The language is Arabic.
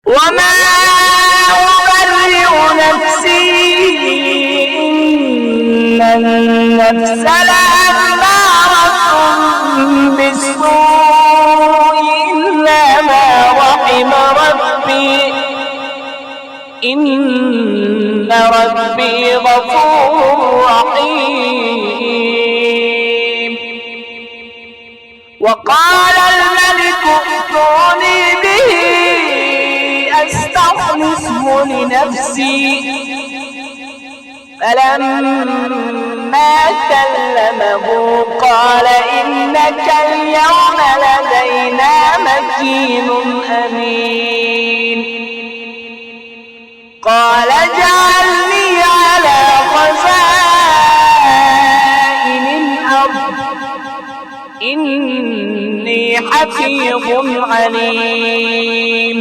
وما أبرئ نفسي إن النفس لأمارة بالسوء إلا ما رحم ربي إن ربي غفور رحيم. وقال الملك ائتوني به أستخلصه لنفسي فلما كلمه قال إنك اليوم لدينا مكين أمين. قال اجعلني على خزائن الأرض إني حفيظ عليم.